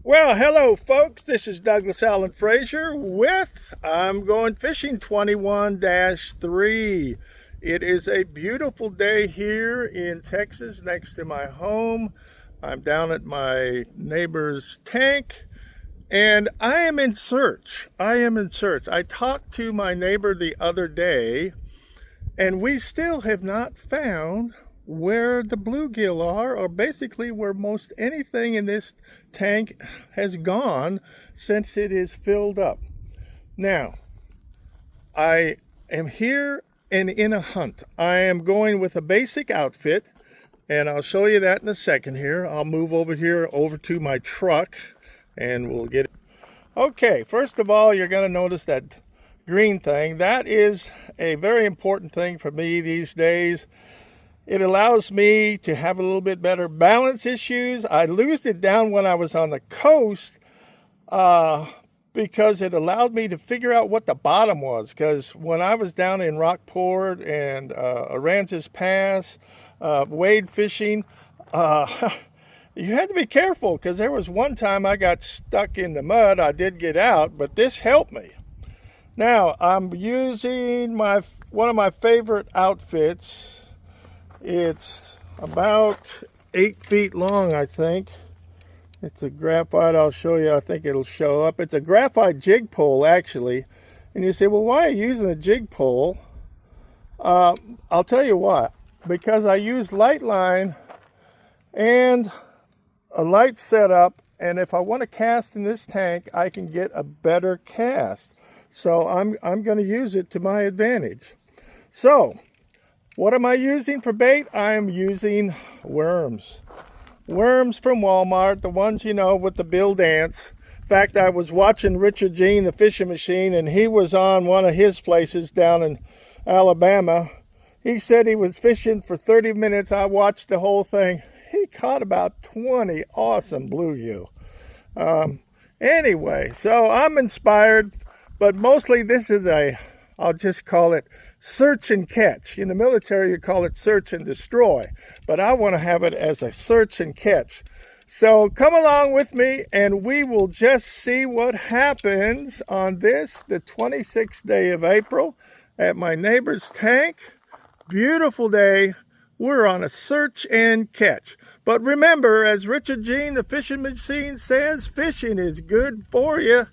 Well, hello folks, this is Douglas Allen Frazier with I'm Going Fishing 21-3. It is a beautiful day here in Texas next to my home. I'm down at my neighbor's tank and I am in search. I talked to my neighbor the other day and we still have not found where the bluegill are, or basically where most anything in this tank has gone since it is filled up. Now, I am here and in a hunt. I am going with a basic outfit, and I'll show you that in a second here. I'll move over here over to my truck and we'll get it. Okay, first of all, you're going to notice that green thing. That is a very important thing for me these days. It allows me to have a little bit better balance issues. I loosed it down when I was on the coast because it allowed me to figure out what the bottom was. Because when I was down in Rockport and Aransas Pass, wade fishing, you had to be careful because there was one time I got stuck in the mud. I did get out, but this helped me. Now, I'm using one of my favorite outfits. It's about 8 feet long, I think. It's a graphite. I'll show you. I think it'll show up. It's a graphite jig pole, actually. And you say, well, why are you using a jig pole? I'll tell you why. Because I use light line and a light setup. And if I want to cast in this tank, I can get a better cast. So I'm going to use it to my advantage. So what am I using for bait? I am using worms. Worms from Walmart, the ones, you know, with the bill dance. In fact, I was watching Richard Jean, the fishing machine, and he was on one of his places down in Alabama. He said he was fishing for 30 minutes. I watched the whole thing. He caught about 20 awesome bluegill. Anyway, so I'm inspired, but mostly this is I'll just call it search and catch. In the military, you call it search and destroy, but I want to have it as a search and catch. So come along with me and we will just see what happens on this, the 26th day of April at my neighbor's tank. Beautiful day. We're on a search and catch. But remember, as Richard Jean, the fishing machine, says, fishing is good for you,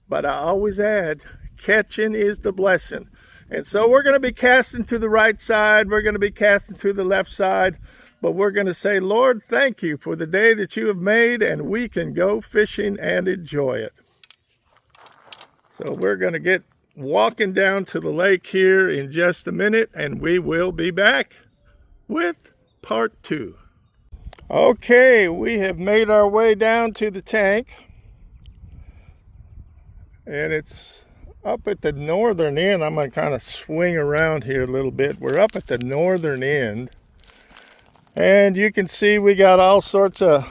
but I always add, catching is the blessing. And so we're going to be casting to the right side. We're going to be casting to the left side. But we're going to say, Lord, thank you for the day that you have made, and we can go fishing and enjoy it. So we're going to get walking down to the lake here in just a minute, and we will be back with part 2. Okay, we have made our way down to the tank. And it's up at the northern end. I'm going to kind of swing around here a little bit. We're up at the northern end. And you can see we got all sorts of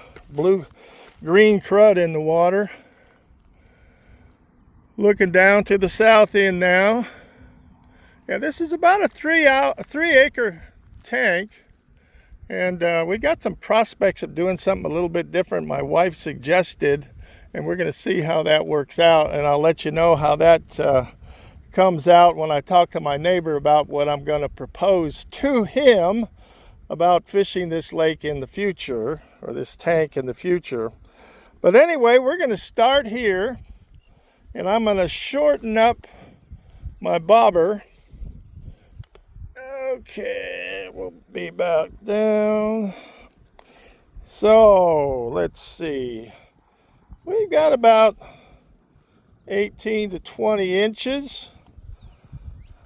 green crud in the water. Looking down to the south end now. Yeah, this is about a 3-acre tank. And we got some prospects of doing something a little bit different. My wife suggested, and we're going to see how that works out, and I'll let you know how that comes out when I talk to my neighbor about what I'm going to propose to him about fishing this lake in the future, or this tank in the future. But anyway, we're going to start here, and I'm going to shorten up my bobber. Okay, we'll be about down. So, let's see. We've got about 18 to 20 inches.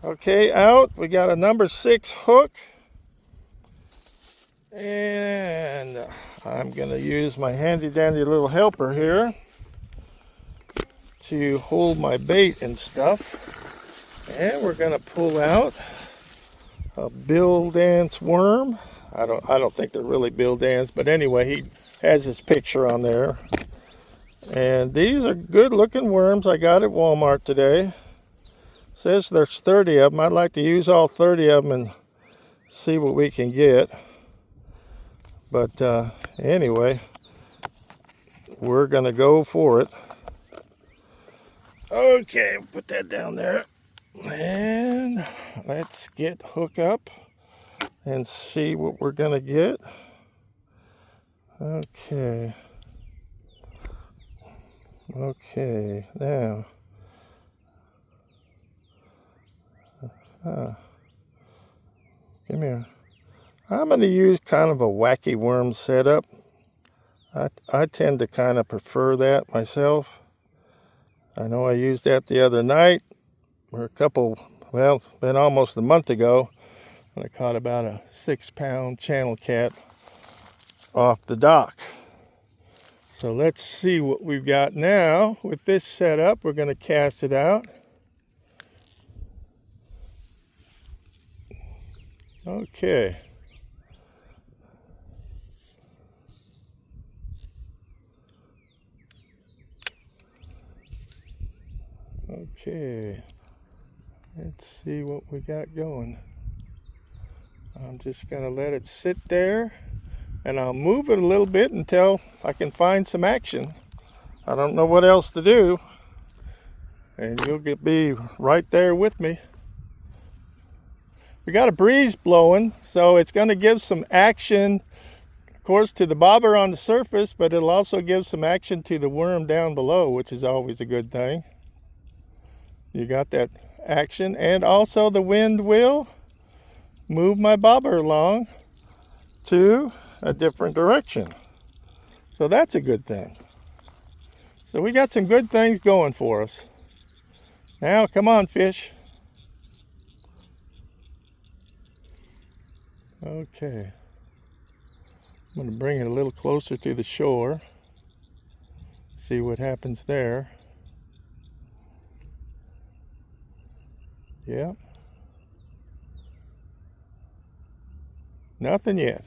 Okay, out. We got a number 6 hook. And I'm going to use my handy dandy little helper here to hold my bait and stuff. And we're going to pull out a bill dance worm. I don't think they're really bill dance, but anyway, he has his picture on there. And these are good looking worms I got at Walmart today. Says there's 30 of them. I'd like to use all 30 of them and see what we can get. But anyway, we're gonna go for it. Okay, put that down there. And let's get hook up and see what we're gonna get. Okay. Okay, now. Come here. I'm going to use kind of a wacky worm setup. I tend to kind of prefer that myself. I know I used that the other night, or a couple, well, it's been almost a month ago, and I caught about a 6-pound channel cat off the dock. So let's see what we've got now. With this setup, we're going to cast it out. Okay. Okay. Let's see what we got going. I'm just going to let it sit there, and I'll move it a little bit until I can find some action. I don't know what else to do, and you'll be right there with me. We got a breeze blowing, so it's going to give some action, of course, to the bobber on the surface, but it'll also give some action to the worm down below, which is always a good thing. You got that action, and also the wind will move my bobber along to a different direction. So that's a good thing. So we got some good things going for us. Now, come on, fish. Okay. I'm going to bring it a little closer to the shore. See what happens there. Yep. Nothing yet.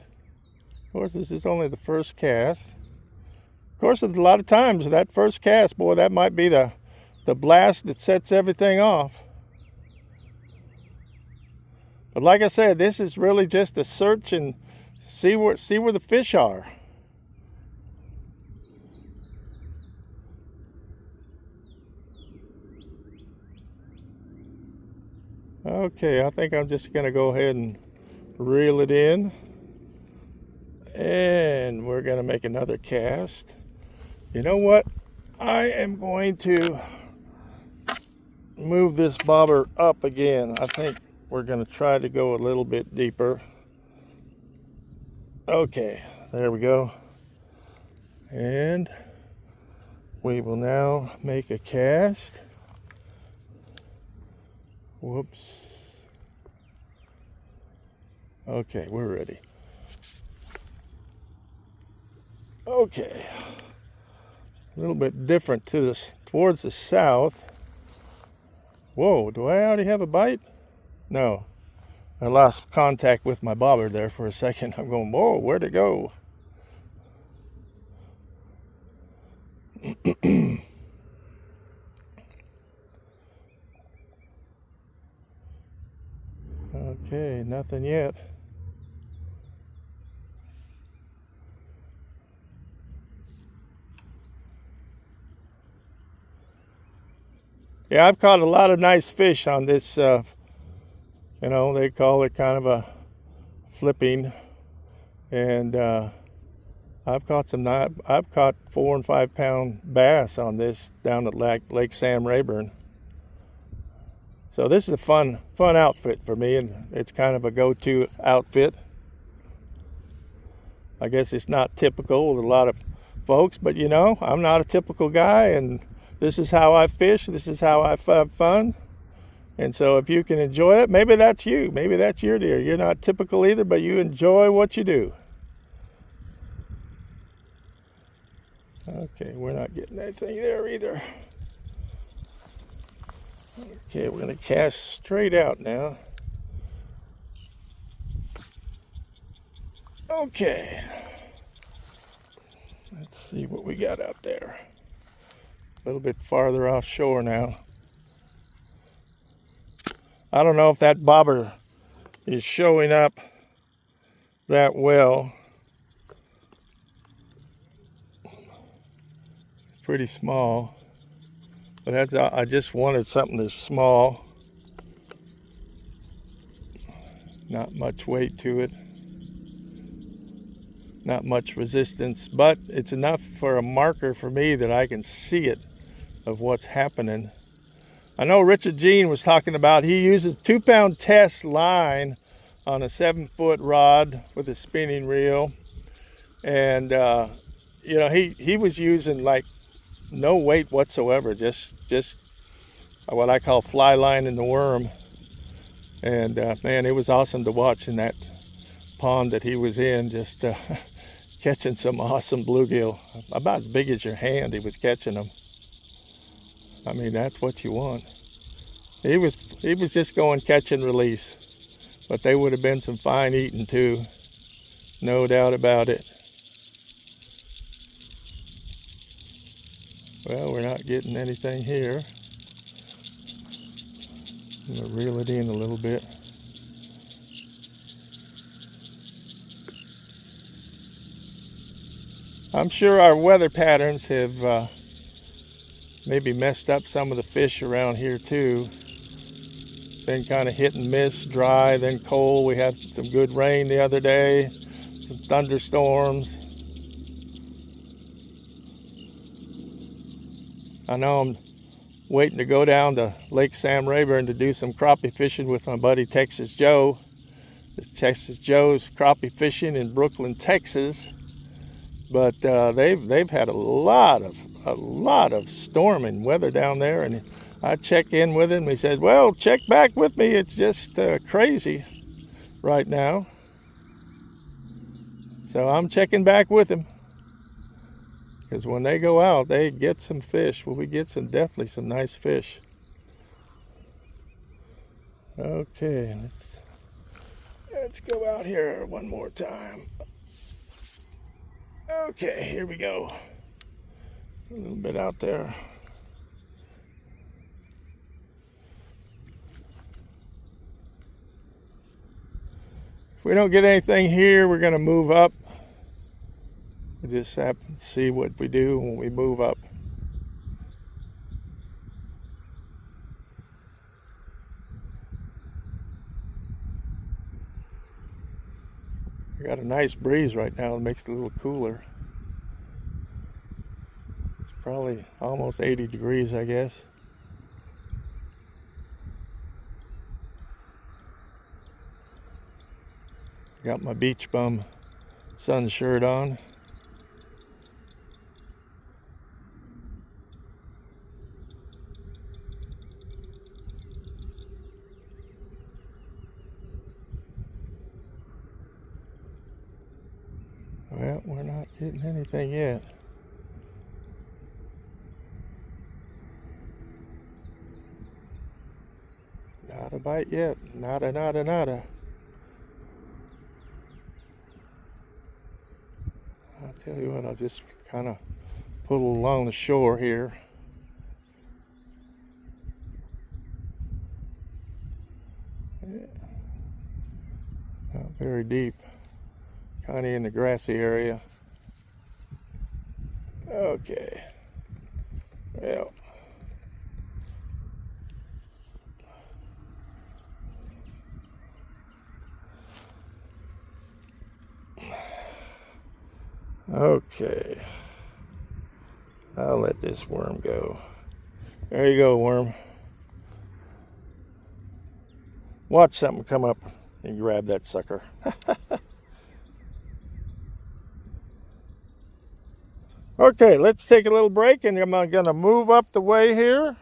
Of course, this is only the first cast. Of course, a lot of times that first cast, boy, that might be the blast that sets everything off. But like I said, this is really just a search and see where the fish are. Okay, I think I'm just going to go ahead and reel it in. And we're going to make another cast. You know what? I am going to move this bobber up again. I think we're going to try to go a little bit deeper. Okay, there we go. And we will now make a cast. Whoops. Okay, we're ready. Okay. A little bit different to this, towards the south. Whoa, do I already have a bite? No. I lost contact with my bobber there for a second. I'm going, whoa, where'd it go? Okay, nothing yet. Yeah, I've caught a lot of nice fish on this, you know, they call it kind of a flipping. And I've caught 4 and 5 pound bass on this down at Lake Sam Rayburn. So this is a fun outfit for me, and it's kind of a go-to outfit. I guess it's not typical with a lot of folks, but you know, I'm not a typical guy, and this is how I fish, this is how I have fun. And so if you can enjoy it, maybe that's you, maybe that's your deal. You're not typical either, but you enjoy what you do. Okay, we're not getting anything there either. Okay, we're going to cast straight out now. Okay. Let's see what we got out there. A little bit farther offshore now. I don't know if that bobber is showing up that well. pretty small. But that's, I just wanted something that's small. Not much weight to it. Not much resistance, but it's enough for a marker for me that I can see it of what's happening. I know Richard Jean was talking about he uses 2-pound test line on a 7-foot rod with a spinning reel, and you know, he was using like no weight whatsoever, just what I call fly line in the worm. And man, it was awesome to watch in that pond that he was in, just catching some awesome bluegill, about as big as your hand. He was catching them. I mean, that's what you want. He was just going catch and release, but they would have been some fine eating too, no doubt about it. Well, we're not getting anything here. I'm gonna reel it in a little bit. I'm sure our weather patterns have maybe messed up some of the fish around here too. Been kind of hit and miss, dry, then cold. We had some good rain the other day, some thunderstorms. I know I'm waiting to go down to Lake Sam Rayburn to do some crappie fishing with my buddy Texas Joe. Texas Joe's crappie fishing in Brooklyn, Texas. But they've had a lot of storm and weather down there, and I checked in with him. He said, "Well, check back with me. It's just crazy right now." So I'm checking back with him, because when they go out, they get some fish. Well, we get definitely some nice fish. Okay, let's go out here one more time. Okay, here we go. A little bit out there. If we don't get anything here, we're going to move up. We just have to see what we do when we move up. We got a nice breeze right now. It makes it a little cooler. It's probably almost 80 degrees, I guess. Got my Beach Bum sun shirt on. Well, we're not getting anything yet. Not a bite yet. Nada, nada, nada. I'll tell you what, I'll just kind of pull along the shore here. Yeah. Not very deep. Kind of in the grassy area. Okay. Well. Okay. I'll let this worm go. There you go, worm. Watch something come up and grab that sucker. Okay, let's take a little break, and I'm going to move up the way here.